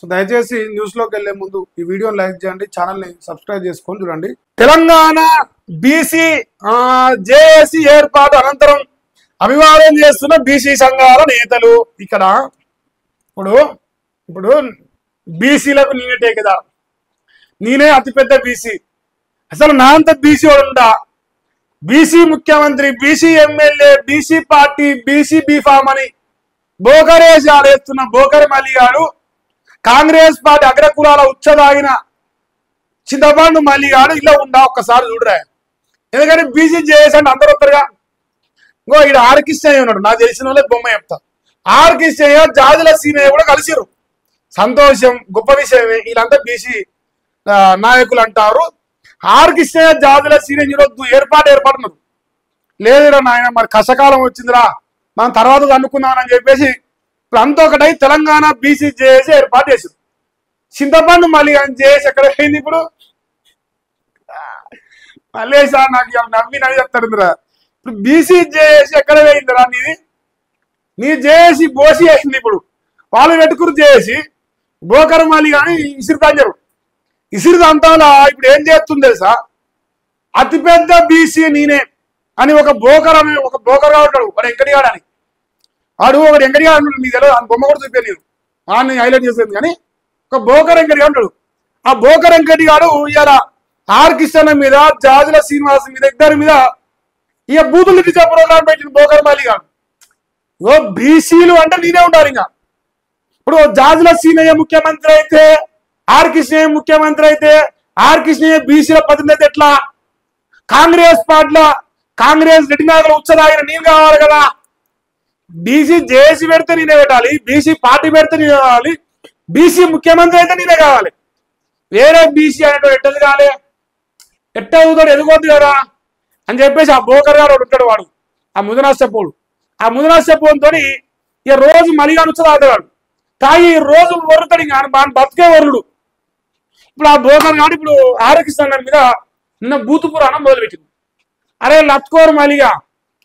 So దయచేసి news లోకి వెళ్లే ముందు ఈ వీడియోని లైక్ చేయండి, ఛానల్ ని సబ్స్క్రైబ్ చేసుకొని చూడండి. తెలంగాణ బీసీ జేఏసీ ఏర్పాటు అనంతరం అభివాదం చేస్తున్న బీసీ సంఘాల నేతలు. ఇక్కడ ఇప్పుడు బీసీలకు నేనే టేకేదారు, నేనే అతిపెద్ద బీసీ. అసలు నా అంత బీసీ వాడుండా? బీసీ ముఖ్యమంత్రి, BC MLA, BC party, BC B form అని బోకరేసి ఆడేస్తున్న బోకర్ మల్లిగాడు, కాంగ్రెస్ పార్టీ అగ్రకులాల ఉచ్చదాగిన చింతపండు మల్లిగాడు ఇలా ఉండా? ఒక్కసారి చూడరా. ఎందుకంటే బీసీ జేఏసీ అంటే అందరూ వస్తారుగా. ఇంకో ఇక్కడ ఆర్కిష్టయ్య ఉన్నాడు, నాకు తెలిసిన వాళ్ళే బొమ్మ చెప్తా. ఆర్కిష్టయ్య, జాజుల సీనయ్య కూడా కలిసిరు. సంతోషం, గొప్ప విషయమే. వీళ్ళంతా బీసీ నాయకులు అంటారు. ఆర్కిష్టయ్య, జాజుల సీనయ్య ఏర్పాటున్నారు. లేదురా నాయన, మరి కష్టకాలం వచ్చిందిరా, మనం తర్వాత అనుకుందామని చెప్పేసి ఇప్పుడు అంతా ఒకటై తెలంగాణ బీసీ జేఏసీ ఏర్పాటు చేసింది. చింతపండు మళ్ళీ జేఏసీ ఎక్కడ పోయింది? ఇప్పుడు మళ్ళీ సార్ నాకు నవ్వి చెప్తారురా. ఇప్పుడు బీసీ జేఏసీ ఎక్కడ పోయిందిరా? నీ జేఏసీ బోసి అయింది. ఇప్పుడు వాళ్ళు పెట్టుకురు జేఏసీ, బోకర్ మళ్ళీ కానీ ఇసిరితాంజరు. ఇసిరిదంతాలా ఇప్పుడు ఏం చేస్తుంది తెలుసా? అతిపెద్ద బీసీ నేనే అని ఒక బోకర్ ఉంటాడు, వాడు వెంకటిగాడు అని. వాడు ఒకటి వెంకటిగాడు అంటాడు, మీకు తెలియదు, బొమ్మ కూడా చూపాను నేను, వాడిని హైలైట్ చేసేది. కానీ ఒక బోకర్ వెంకటిగా ఉంటాడు. ఆ బోకర్ వెంకటిగాడు ఇవాళ ఆర్కిష్టన్న మీద, జాజుల శ్రీనివాస్ మీద, ఇద్దరి మీద ఇక బూతులు ఇచ్చే ప్రోగ్రాం పెట్టింది బోకర్ మల్లిగాడు. ఓ బీసీలు అంటే నేనే ఉండాలి. ఇంకా ఇప్పుడు జాజుల సీనయ్య ముఖ్యమంత్రి అయితే, ఆర్కిష్టయ్య ముఖ్యమంత్రి అయితే, ఆర్కిష్టయ్య బీసీల ప్రతినిధి ఎట్లా? కాంగ్రెస్ పార్టీలో కాంగ్రెస్ రెడ్డి నాయకులు ఉచ్చదాగిన నేను కావాలి కదా. బీసీ జేఏసీ పెడితే నేనే పెట్టాలి, బీసీ పార్టీ పెడితే నేనే కావాలి, బీసీ ముఖ్యమంత్రి అయితే నేనే కావాలి. వేరే బీసీ అనేటువంటి ఎట్టది కాలే, ఎట్ట అవుతాడు, ఎదుగుద్ది కదా అని చెప్పేసి ఆ బోకర్ గారు ఉంటాడు. వాడు ఆ ముదనాష్టపోడు, ఆ ముదనాష్టపోతో ఇక రోజు మలిగా ఉచ్చదాగుతాడు. తాగి రోజు వరుతాడు, ఇంకా బతికే వరుడు. ఇప్పుడు ఆ బోకర్ గారు ఇప్పుడు ఆరోగ్యస్థానం మీద నిన్న బూతు పురాణం మొదలుపెట్టింది. అరే లత్కోరు మలిగా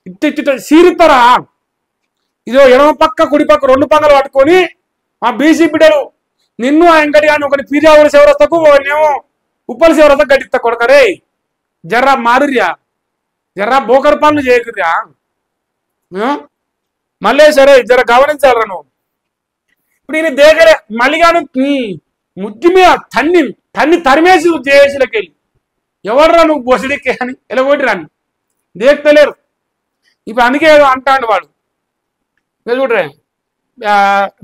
ఇట్ట సీరిస్తారా? ఇదో ఎడమ పక్క కుడి పక్క రెండు పంగలు పట్టుకొని మా బీసీ బిడ్డలు నిన్ను ఆ వెంకటి కానీ ఒకటి పీజావుల శివరస్తకు, ఒకనేమో ఉప్పల శివరస్తకు గట్టిస్తా కొడకరే. జర్రా మారుర్యా, జర్రా బోకర్ పనులు చేయకుర్యా. మళ్ళీ సరే జర గమనించాలరా నువ్వు. ఇప్పుడు ఈయన దేగరే మళ్ళీగాను ముద్దు మీద తన్ని తరిమేసి జేఏసీలోకి వెళ్ళి ఎవడరా నువ్వు బొసడికే అని ఎలగొట్టి రాని దేక్తలేరు. ఇప్పుడు అందుకే అంటాడు వాడు. చూడరే,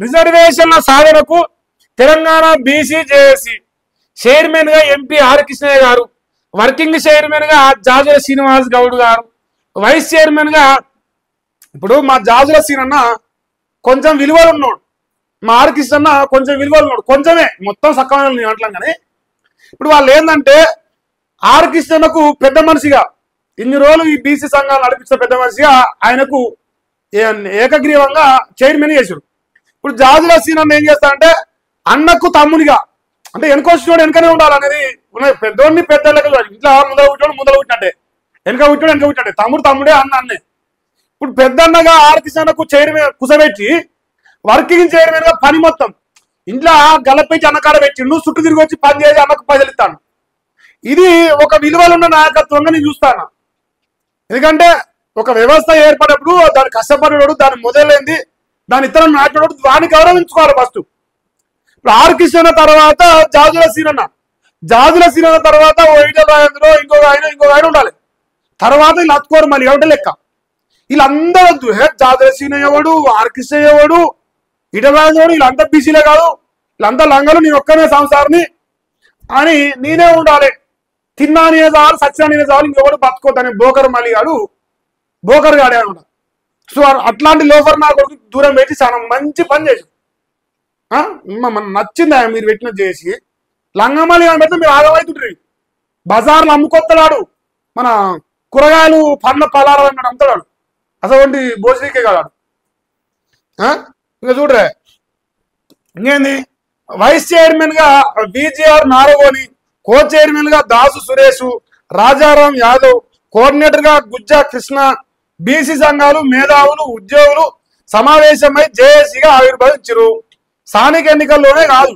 రిజర్వేషన్ల సాధనకు తెలంగాణ బీసీ జేఏసీ చైర్మన్ గా ఎంపీ ఆర్ కృష్ణయ్య గారు, వర్కింగ్ చైర్మన్ గా జాజుల శ్రీనివాస్ గౌడ్ గారు, వైస్ చైర్మన్ గా ఇప్పుడు మా జాజుల సీనన్న కొంచెం విలువలు ఉన్నాడు, మా ఆర్ కృష్ణన్న కొంచెం విలువలు ఉన్నాడు, కొంచెమే మొత్తం సక్కమైన అంటాం. కానీ ఇప్పుడు వాళ్ళు ఏంటంటే ఆర్ కృష్ణన్నకు పెద్ద మనిషిగా ఇన్ని రోజులు ఈ బీసీ సంఘాలు నడిపించిన పెద్ద మనిషిగా ఆయనకు ఏకగ్రీవంగా చైర్మన్ చేశారు. ఇప్పుడు జాజుల సీనన్న ఏం చేస్తారంటే అన్నకు తమ్మునిగా, అంటే వెనుకొచ్చినోడు వెనకనే ఉండాలనేది పెద్దోడిని పెద్దలకి ఇంట్లో ముందర పుట్టినట్టే, వెనక పుట్టినట్టే, తమ్ముడే అన్నే. ఇప్పుడు పెద్దన్నగా ఆర్ కృష్ణన్నకు చైర్మన్ కుసబెట్టి వర్కింగ్ చైర్మన్ గా పని మొత్తం ఇంట్లో గల్లపెట్టి అన్నకాడ పెట్టిండు, చుట్టూ తిరిగి వచ్చి పని చేసి అన్నకు పైసలు ఇస్తాను. ఇది ఒక విలువలున్న నాయకత్వంగా నేను చూస్తాను. ఎందుకంటే ఒక వ్యవస్థ ఏర్పడినప్పుడు దాన్ని కష్టపడేవాడు, దాన్ని మొదలైంది, దాని ఇతరులను నాటేవాడు, దాన్ని గౌరవించుకోవాలి ఫస్ట్. ఇప్పుడు ఆర్ కృష్ణ తర్వాత జాజుల సీనన్న తర్వాత ఓ ఇంకొక ఆయన ఉండాలి. తర్వాత వీళ్ళు అత్తుకోరు మళ్ళీ ఎవరి లెక్క. వీళ్ళందరూ వద్దు, జాజుల సీనయ్య ఎవడు, ఆర్ కృష్ణ ఎవడు, ఇటరాజోడు, వీళ్ళంతా బీసీలే కాదు, వీళ్ళంతా లంగలు, నేను ఒక్కనే సంసారిని అని నేనే ఉండాలి, తిన్నా నేనే చాలు, సచ్చినా నేనే చాలు, ఇంకెవడు బతుకోద్దని బోకర్ గాడే అనమాట. సో అట్లాంటి లోఫర్ నా కొడుకు దూరం పెట్టి చాలా మంచి పని చేసి మన నచ్చింది మీరు పెట్టిన చేసి లంగమల్లి అని పెడితే మీరు ఆగమవుతుంటారు. బజార్లో అమ్ముకొత్తడాడు, మన కూరగాయలు పండ్ల పలారం అన్నాడు అమ్ముతాడు, అసలు భోజనకే కాడు. ఇంకా చూడరే, ఇంకేంది వైస్ చైర్మన్ గా విజిఆర్ నారగోని, కో చైర్మన్ గా దాసు సురేష్, రాజారాం యాదవ్, కోఆర్డినేటర్ గా గుజ్జా కృష్ణ. బీసీ సంఘాలు, మేధావులు, ఉద్యోగులు సమావేశమై జేఏసీగా ఆవిర్భవించారు. స్థానిక ఎన్నికల్లోనే కాదు,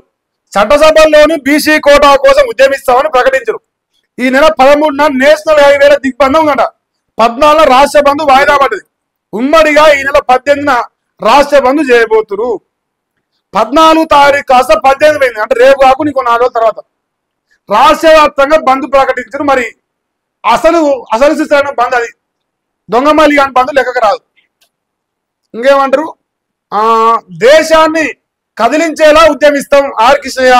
చట్టసభల్లోని బీసీ కోటా కోసం ఉద్యమిస్తామని ప్రకటించారు. ఈ నెల 13న నేషనల్ హైవేల దిగ్బంధం ఉందట. 14 రాష్ట్ర బంధు వాయిదా పడ్డది. ఉమ్మడిగా ఈ నెల 18న రాష్ట్ర బంధు చేయబోతురు. 14 తారీఖు కాస్త 18 పోయింది. అంటే రేపు కాకు నీకు 4 రోజుల తర్వాత రాష్ట్ర వ్యాప్తంగా బంధు ప్రకటించారు. మరి అసలు సిసైన బంద్ అది దొంగమల్లి కాని బంధు లెక్కకు రాదు. ఇంకేమంటారు, దేశాన్ని కదిలించేలా ఉద్యమిస్తాం ఆర్ కృష్ణయ్య.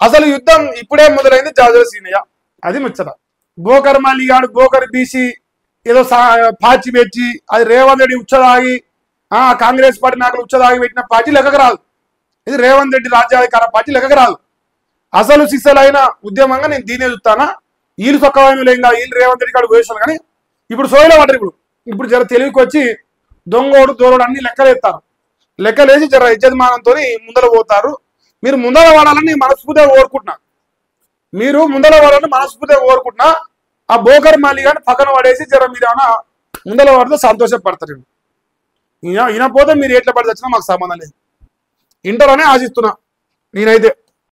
అసలు యుద్ధం ఇప్పుడే మొదలైంది జాజుల సీనయ్య. అది ముచ్చట. బోకర్మల్లి గాడు బోకర్ బీసీ ఏదో పాచి పెట్టి అది రేవంత్ రెడ్డి ఉచ్చదాగి కాంగ్రెస్ పార్టీ నాయకులు ఉచ్చదాగి పెట్టిన పార్టీ లెక్కకు రాదు. ఇది రేవంత్ రెడ్డి రాజ్యాధికార పార్టీ లెక్కకు రాదు. అసలు సిసలైన ఉద్యమంగా నేను దీనే చూస్తానా. వీళ్ళు సొక్కమైన లేం కాదు, వీళ్ళు రేవంత్ రెడ్డి కాడు వేసాను. కానీ ఇప్పుడు సోయిలో పడ్డారు. ఇప్పుడు జర తెలివికి వచ్చి దొంగోడు దూరోడు అన్ని లెక్కలేస్తారు. లెక్కలేసి జర యజమానంతో ముందర పోతారు. మీరు ముందర వాడాలని మనస్ఫూర్తిగా కోరుకుంటున్నా. ఆ బోకర్ మాలి కానీ పక్కన పడేసి జర మీరు ఏమైనా ముందర పడితే సంతోషపడతారు. ఈయన పోతే మీరు ఎట్లా పడితే వచ్చినా మాకు సంబంధం లేదు. ఇంటారనే ఆశిస్తున్నా నేనైతే.